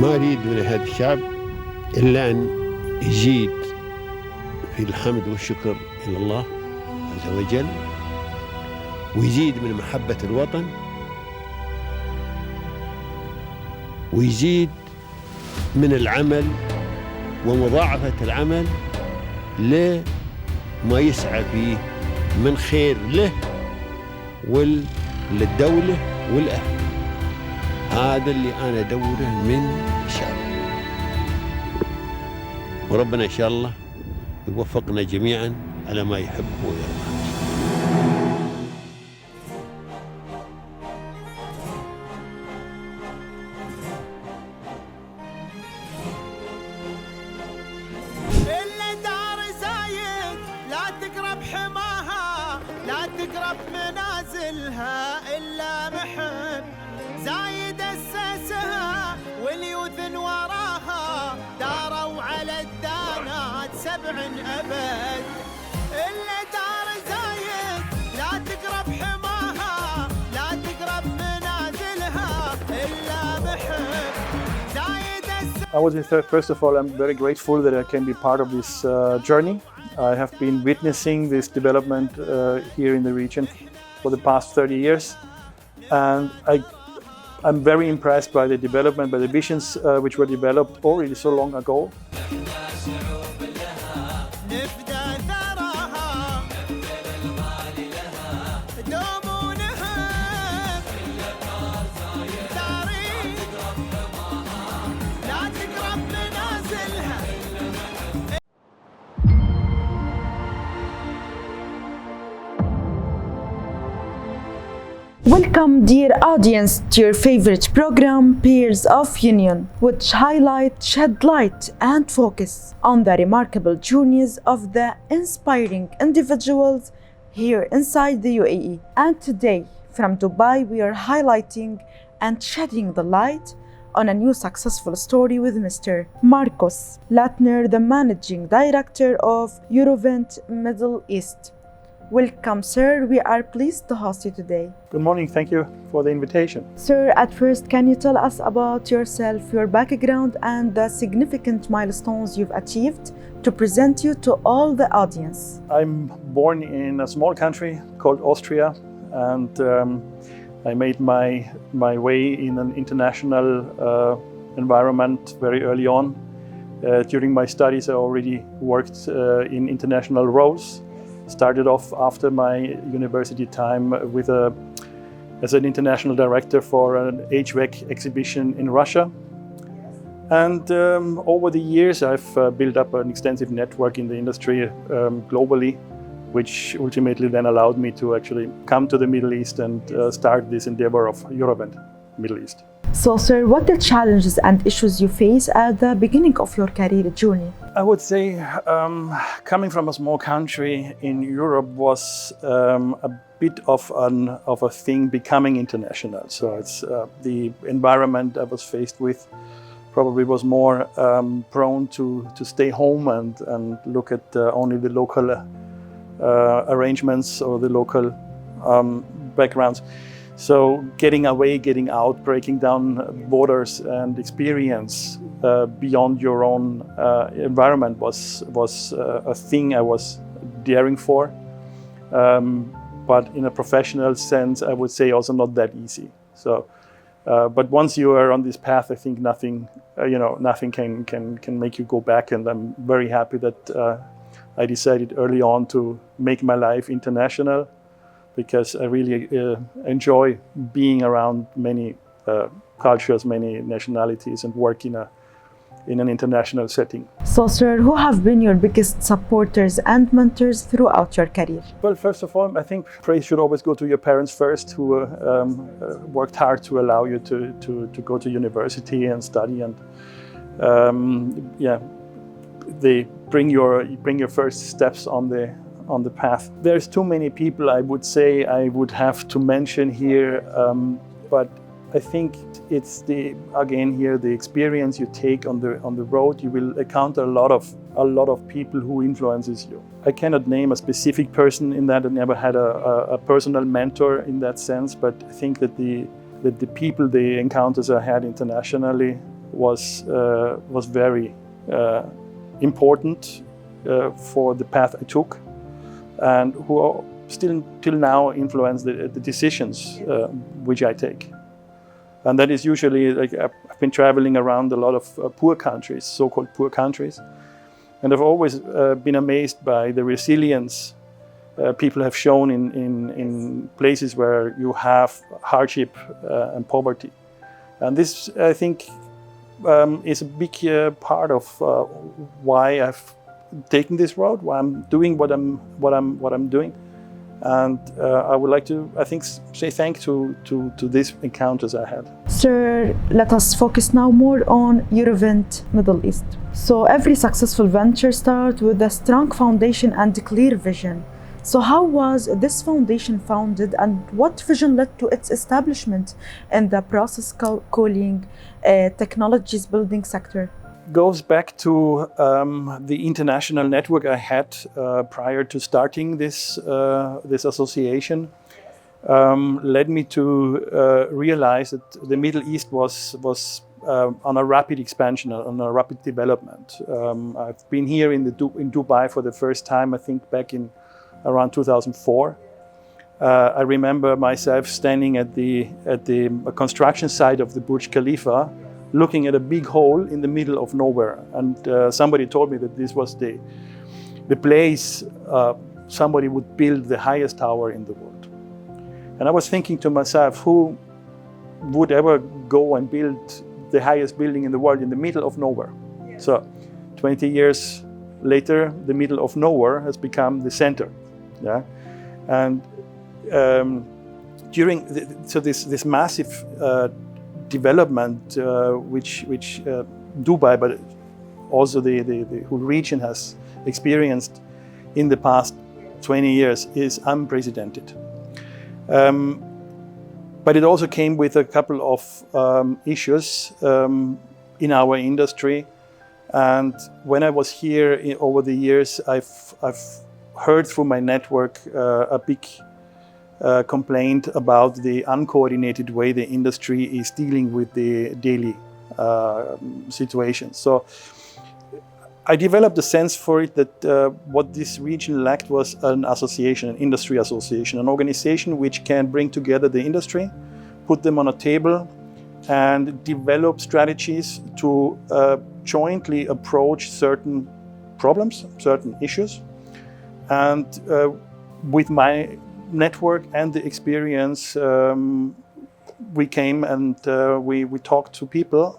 ما أريد من هذا الشعب إلا أن يزيد في الحمد والشكر إلى الله عز وجل، ويزيد من محبة الوطن، ويزيد من العمل ومضاعفة العمل لما يسعى فيه من خير له وللدولة والأهل. هذا اللي أنا أدوره من الشعب، وربنا إن شاء الله يوفقنا جميعا على ما يحب ويرضى. تقرب منازلها إلا محب زايد أسسها واليوث وراها داروا على الدانات 7 أبد. إلا دار زايد لا تقرب حماها، لا تقرب منازلها إلا محب زايد أسسها. I would say first of all, I'm very grateful that I can be part of this journey. I have been witnessing this development here in the region for the past 30 years, and I'm very impressed by the development, by the visions which were developed already so long ago. Welcome, dear audience, to your favorite program, Peers of Union, which shed light and focus on the remarkable journeys of the inspiring individuals here inside the UAE. And today, from Dubai, we are highlighting and shedding the light on a new successful story with Mr. Markus Lattner, the Managing Director of Eurovent Middle East. Welcome, sir. We are pleased to host you today. Good morning. Thank you for the invitation. Sir, at first, can you tell us about yourself, your background, and the significant milestones you've achieved to present you to all the audience? I'm born in a small country called Austria, and I made my way in an international environment very early on. During my studies, I already worked in international roles. Started off after my university time as an international director for an HVAC exhibition in Russia. And over the years, I've built up an extensive network in the industry globally, which ultimately then allowed me to actually come to the Middle East and start this endeavor of Eurovent Middle East. So, sir, what the challenges and issues you face at the beginning of your career journey? I would say coming from a small country in Europe was a bit of a thing becoming international. So it's the environment I was faced with probably was more prone to stay home and look at only the local arrangements or the local backgrounds. So getting away, getting out, breaking down borders and experience beyond your own environment was a thing I was daring for. But in a professional sense, I would say also not that easy. So, but once you are on this path, I think nothing can make you go back. And I'm very happy that I decided early on to make my life international, because I really enjoy being around many cultures, many nationalities, and work in an international setting. So, sir, who have been your biggest supporters and mentors throughout your career? Well, first of all, I think praise should always go to your parents first, who worked hard to allow you to go to university and study, and they bring your first steps on the path. There's too many people I would say I would have to mention here, but I think it's the experience you take on the road. You will encounter a lot of people who influences you. I cannot name a specific person in that. I never had a personal mentor in that sense, but I think that the people, the encounters I had internationally was very important for the path I took, and who still till now influence the decisions which I take. And that is usually, like, I've been traveling around a lot of poor countries, so-called poor countries, and I've always been amazed by the resilience people have shown in places where you have hardship and poverty. And this, I think, is a big part of why I've taken this road, why I'm doing what I'm doing. And I would like to, I think, say thank to these encounters I had. Sir, let us focus now more on Eurovent Middle East. So every successful venture starts with a strong foundation and a clear vision. So how was this foundation founded, and what vision led to its establishment in the process cooling technologies building sector? Goes back to the international network I had prior to starting this association. Led me to realize that the Middle East was on a rapid expansion, on a rapid development. I've been here in Dubai for the first time, I think, back in around 2004. I remember myself standing at the construction site of the Burj Khalifa, looking at a big hole in the middle of nowhere. And somebody told me that this was the place somebody would build the highest tower in the world. And I was thinking to myself, who would ever go and build the highest building in the world in the middle of nowhere? Yeah. So 20 years later, the middle of nowhere has become the center. Yeah, and during this massive development, which Dubai, but also the whole region has experienced in the past 20 years, is unprecedented. But it also came with a couple of issues in our industry. And when I was here over the years, I've heard through my network a big complaint about the uncoordinated way the industry is dealing with the daily situation. So I developed a sense for it that what this region lacked was an association, an industry association, an organization which can bring together the industry, put them on a table, and develop strategies to jointly approach certain problems, certain issues. And with my network and the experience, we came and we talked to people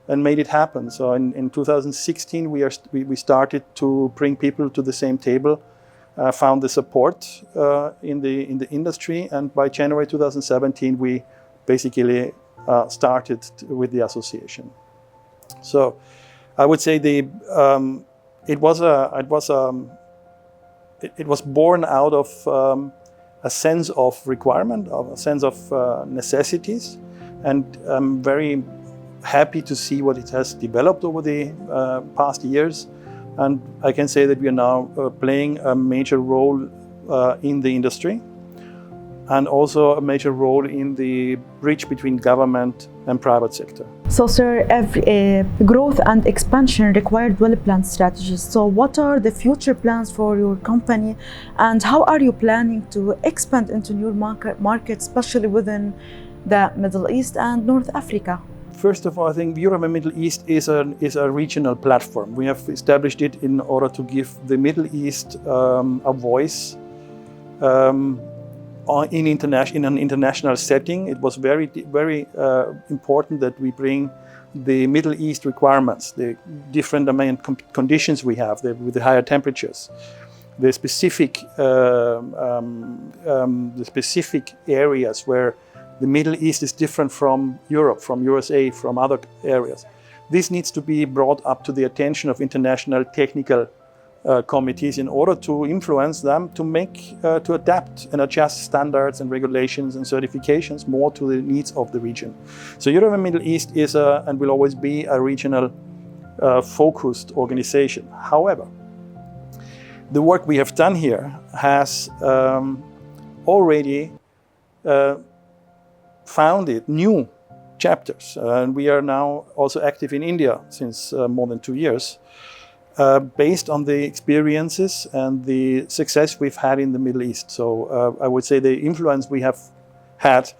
and made it happen. So in 2016, we started to bring people to the same table, found the support in the industry, and by January 2017, we basically started with the association. So I would say it was born out of a sense of requirement, of a sense of necessities, and I'm very happy to see what it has developed over the past years. And I can say that we are now playing a major role in the industry, and also a major role in the bridge between government and private sector. So, sir, every growth and expansion required well-planned strategies. So what are the future plans for your company, and how are you planning to expand into new markets, especially within the Middle East and North Africa? First of all, I think Eurovent Middle East is a regional platform. We have established it in order to give the Middle East a voice in an international setting. It was very important that we bring the Middle East requirements, the different conditions we have with the higher temperatures, the specific areas where the Middle East is different from Europe, from USA, from other areas. This needs to be brought up to the attention of international technical committees in order to influence them to adapt and adjust standards and regulations and certifications more to the needs of the region. So Eurovent Middle East is and will always be a regional focused organization. However, the work we have done here has already founded new chapters. And we are now also active in India since more than 2 years, based on the experiences and the success we've had in the Middle East. So I would say the influence we have had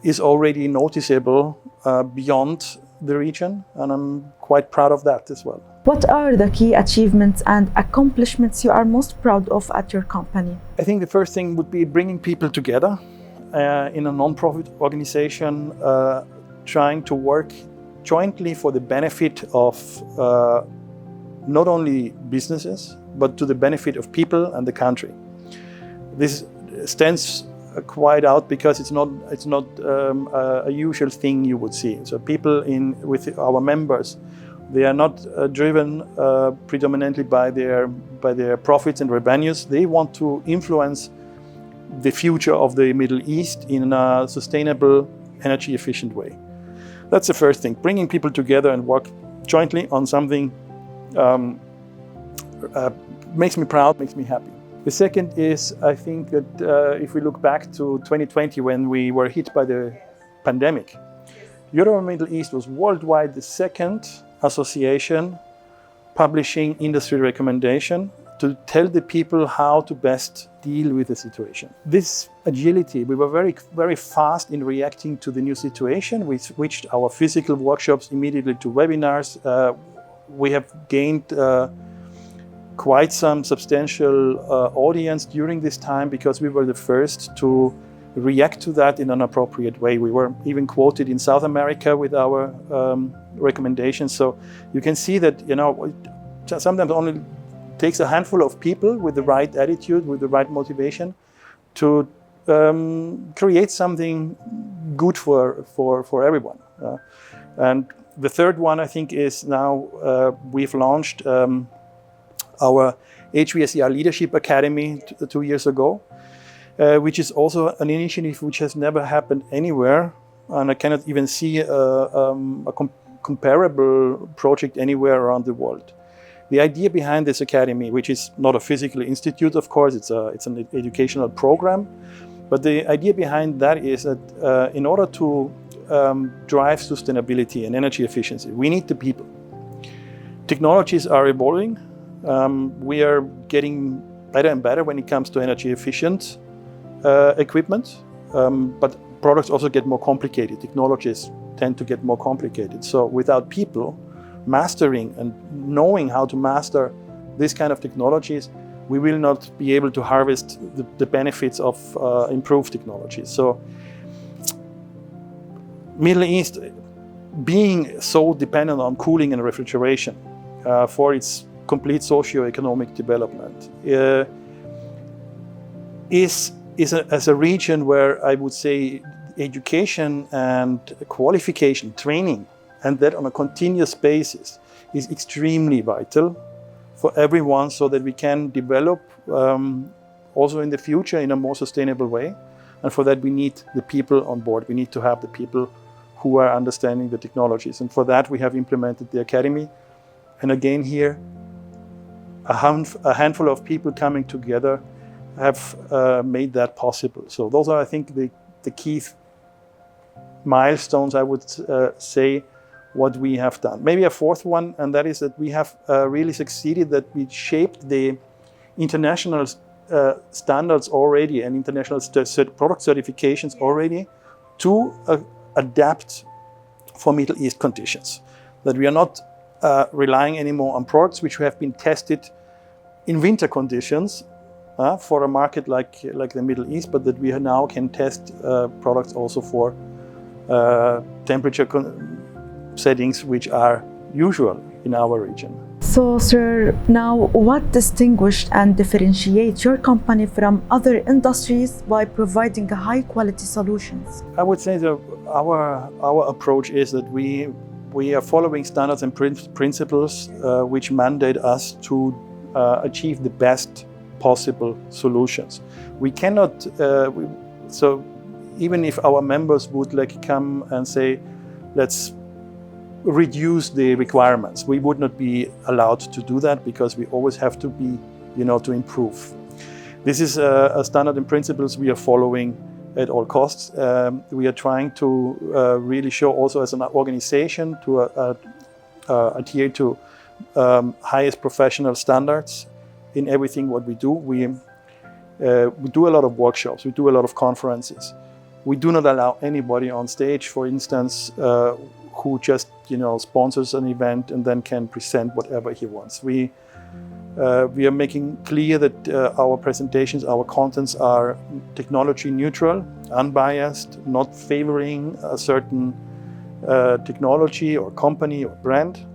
is already noticeable beyond the region, and I'm quite proud of that as well. What are the key achievements and accomplishments you are most proud of at your company? I think the first thing would be bringing people together in a non-profit organization, trying to work jointly for the benefit of not only businesses, but to the benefit of people and the country. This stands quite out because it's not a usual thing you would see. So people with our members, they are not driven predominantly by their profits and revenues. They want to influence the future of the Middle East in a sustainable, energy efficient way. That's the first thing, bringing people together and work jointly on something makes me proud, makes me happy. The second is, I think that if we look back to 2020 when we were hit by the pandemic, Eurovent Middle East was worldwide the second association publishing industry recommendation to tell the people how to best deal with the situation. This agility, we were very, very fast in reacting to the new situation. We switched our physical workshops immediately to webinars. We have gained quite some substantial audience during this time because we were the first to react to that in an appropriate way. We were even quoted in South America with our recommendations. So you can see that, you know, sometimes only takes a handful of people with the right attitude, with the right motivation to create something good for everyone. And the third one, I think, is now we've launched our HVSER Leadership Academy 2 years ago, which is also an initiative which has never happened anywhere, and I cannot even see a comparable project anywhere around the world. The idea behind this academy, which is not a physical institute, of course, it's an educational program, but the idea behind that is that in order to drive sustainability and energy efficiency, we need the people. Technologies are evolving. We are getting better and better when it comes to energy efficient equipment, but products also get more complicated. Technologies tend to get more complicated. So without people mastering and knowing how to master this kind of technologies, we will not be able to harvest the benefits of improved technologies. So Middle East, being so dependent on cooling and refrigeration for its complete socio-economic development, is as a region where I would say education and qualification, training, and that on a continuous basis is extremely vital for everyone so that we can develop also in the future in a more sustainable way. And for that we need the people on board. We need to have the people who are understanding the technologies. And for that we have implemented the Academy. And again here, a handful of people coming together have made that possible. So those are, I think, the key milestones, I would say, what we have done. Maybe a fourth one, and that is that we have really succeeded, that we shaped the international standards already and international product certifications already to adapt for Middle East conditions. That we are not relying anymore on products which have been tested in winter conditions for a market like the Middle East, but that we now can test products also for temperature settings which are usual in our region. So, sir, now what distinguishes and differentiates your company from other industries by providing high-quality solutions? I would say that our approach is that we are following standards and principles which mandate us to achieve the best possible solutions. We cannot, so even if our members would come and say, let's reduce the requirements, we would not be allowed to do that because we always have to be, to improve. This is a standard and principles we are following at all costs. We are trying to really show also as an organization to adhere to highest professional standards in everything what we do. We do a lot of workshops, we do a lot of conferences. We do not allow anybody on stage, for instance, who just sponsors an event and then can present whatever he wants. We are making clear that our presentations, our contents are technology neutral, unbiased, not favoring a certain technology or company or brand.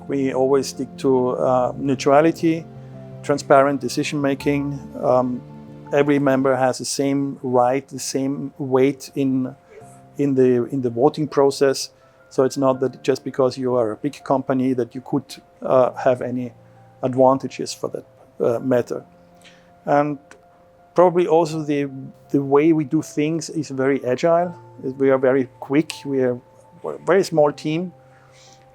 We always stick to neutrality, transparent decision making. Every member has the same right, the same weight in the voting process. So it's not that just because you are a big company that you could have any advantages for that matter. And probably also the way we do things is very agile. We are very quick. We are a very small team,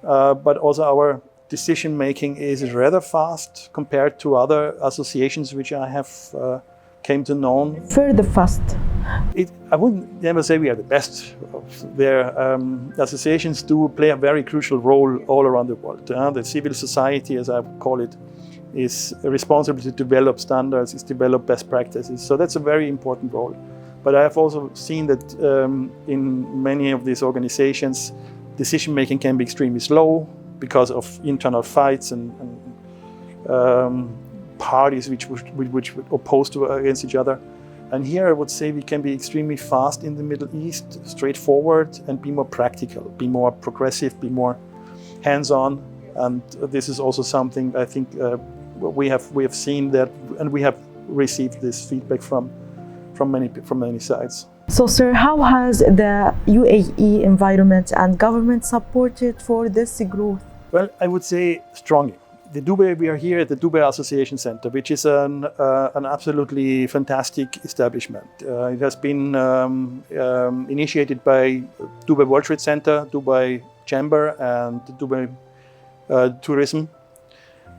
but also our decision making is rather fast compared to other associations which I have came to know. Further fast. I wouldn't never say we are the best. Their associations do play a very crucial role all around the world. The civil society, as I call it, is responsible to develop standards, is develop best practices. So that's a very important role. But I have also seen that in many of these organizations, decision making can be extremely slow because of internal fights and parties which oppose against each other. And here I would say we can be extremely fast in the Middle East, straightforward, and be more practical, be more progressive, be more hands-on. And this is also something I think we have seen that, and we have received this feedback from many sides. So, sir, how has the UAE environment and government supported for this growth? Well, I would say strongly. We are here at the Dubai Association Center, which is an absolutely fantastic establishment. It has been initiated by Dubai World Trade Center, Dubai Chamber, and Dubai Tourism,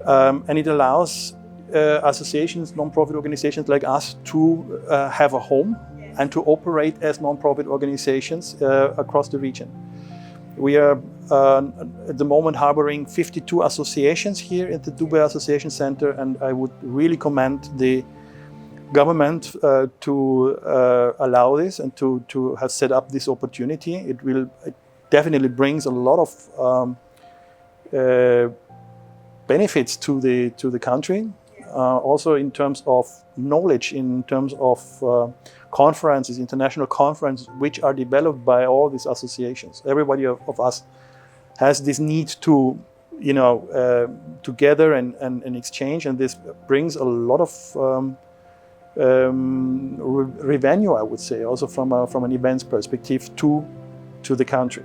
and it allows associations, non-profit organizations like us to have a home and to operate as non-profit organizations across the region. We are at the moment harboring 52 associations here at the Dubai Association Center, and I would really commend the government to allow this and to have set up this opportunity. It definitely brings a lot of benefits to the country, also in terms of knowledge, in terms of conferences, international conferences, which are developed by all these associations. Everybody of us has this need to, to gather and exchange, and this brings a lot of revenue, I would say, also from an events perspective to the country.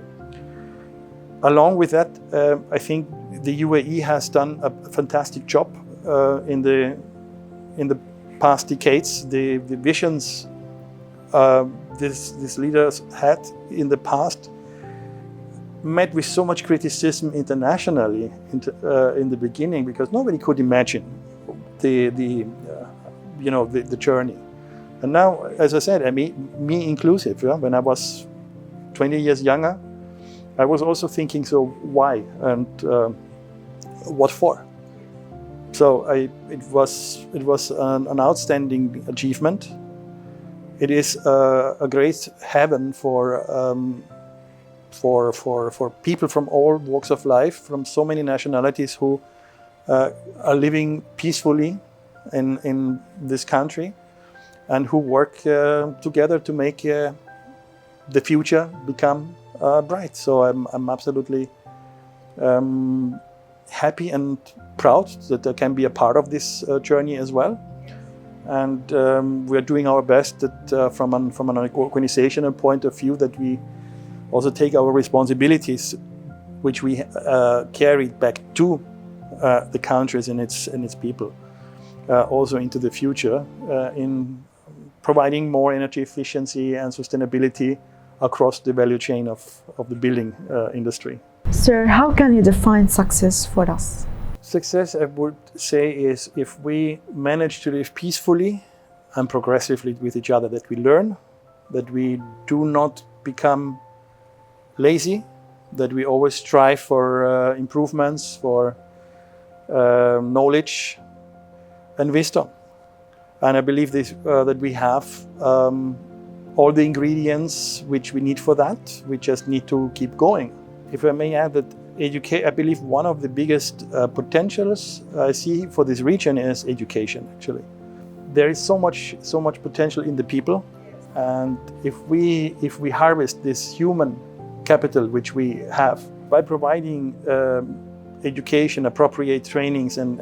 Along with that, I think the UAE has done a fantastic job in the past decades. The visions these leaders had in the past met with so much criticism internationally in the beginning, because nobody could imagine the journey. And now, as I said, me inclusive, when I was 20 years younger, I was also thinking, so why and what for? So it was an outstanding achievement. It is a great heaven for people from all walks of life, from so many nationalities who are living peacefully in this country and who work together to make the future become bright. So I'm absolutely happy and proud that I can be a part of this journey as well. And we are doing our best that from an organizational point of view, that we also take our responsibilities, which we carried back to the countries and its people, also into the future, in providing more energy efficiency and sustainability across the value chain of the building industry. Sir, how can you define success for us? Success, I would say, is if we manage to live peacefully and progressively with each other, that we learn, that we do not become lazy, that we always strive for improvements, for knowledge and wisdom. And I believe that we have all the ingredients which we need for that. We just need to keep going. If I may add that I believe one of the biggest potentials I see for this region is education, actually. There is so much potential in the people. And if we harvest this human capital which we have by providing education, appropriate trainings and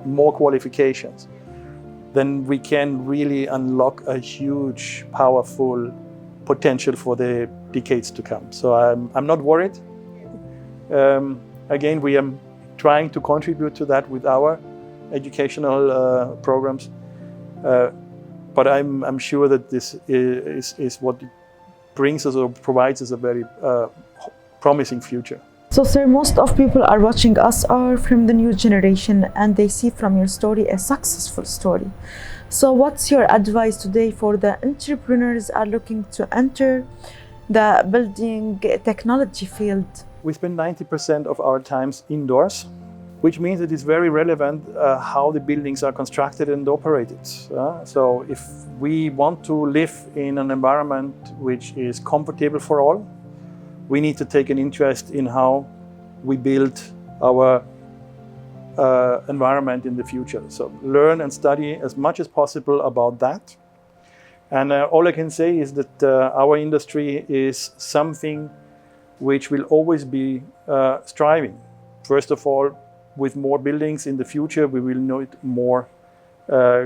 more qualifications, then we can really unlock a huge, powerful potential for the decades to come. So I'm not worried. Again, we are trying to contribute to that with our educational programs. But I'm sure that this is what brings us or provides us a very promising future. So, sir, most of people are watching us are from the new generation, and they see from your story a successful story. So, what's your advice today for the entrepreneurs are looking to enter the building technology field? We spend 90% of our times indoors, which means it is very relevant how the buildings are constructed and operated. So if we want to live in an environment which is comfortable for all, we need to take an interest in how we build our environment in the future. So learn and study as much as possible about that. And all I can say is that our industry is something which will always be striving. First of all, with more buildings in the future, we will need more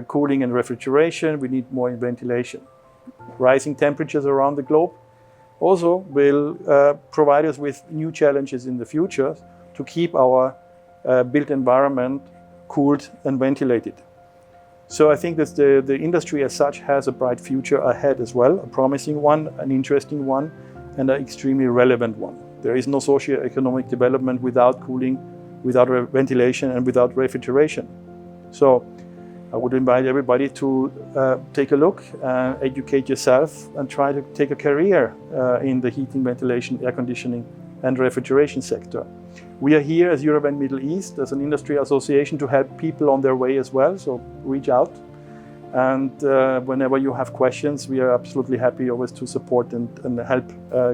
cooling and refrigeration. We need more ventilation. Rising temperatures around the globe also will provide us with new challenges in the future to keep our built environment cooled and ventilated. So I think that the industry as such has a bright future ahead as well, a promising one, an interesting one, and an extremely relevant one. There is no socio-economic development without cooling, without ventilation and without refrigeration. So I would invite everybody to take a look, educate yourself and try to take a career in the heating, ventilation, air conditioning and refrigeration sector. We are here as Eurovent Middle East as an industry association to help people on their way as well, so reach out. And whenever you have questions, we are absolutely happy always to support and help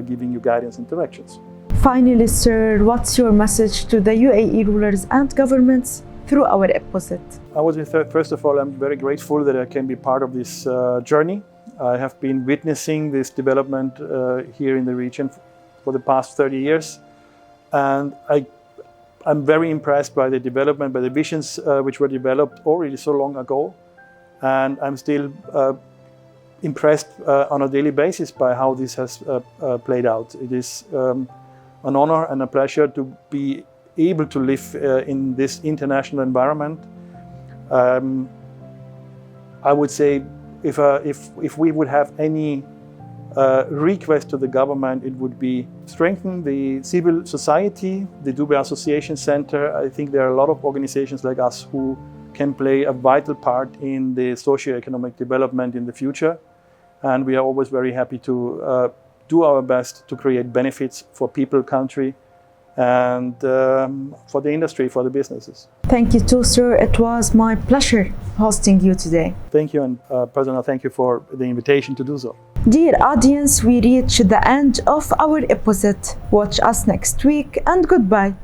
giving you guidance and directions. Finally, sir, what's your message to the UAE rulers and governments through our episode? I would say, first of all, I'm very grateful that I can be part of this journey. I have been witnessing this development here in the region for the past 30 years. And I'm very impressed by the development, by the visions which were developed already so long ago. And I'm still impressed on a daily basis by how this has played out. It is an honor and a pleasure to be able to live in this international environment. I would say if we would have any request to the government, it would be strengthen the civil society, the Dubai Association Center. I think there are a lot of organizations like us who can play a vital part in the socio-economic development in the future. And we are always very happy to do our best to create benefits for people, country, and for the industry, for the businesses. Thank you too, sir. It was my pleasure hosting you today. Thank you, and personally, thank you for the invitation to do so. Dear audience, we reached the end of our episode. Watch us next week, and goodbye.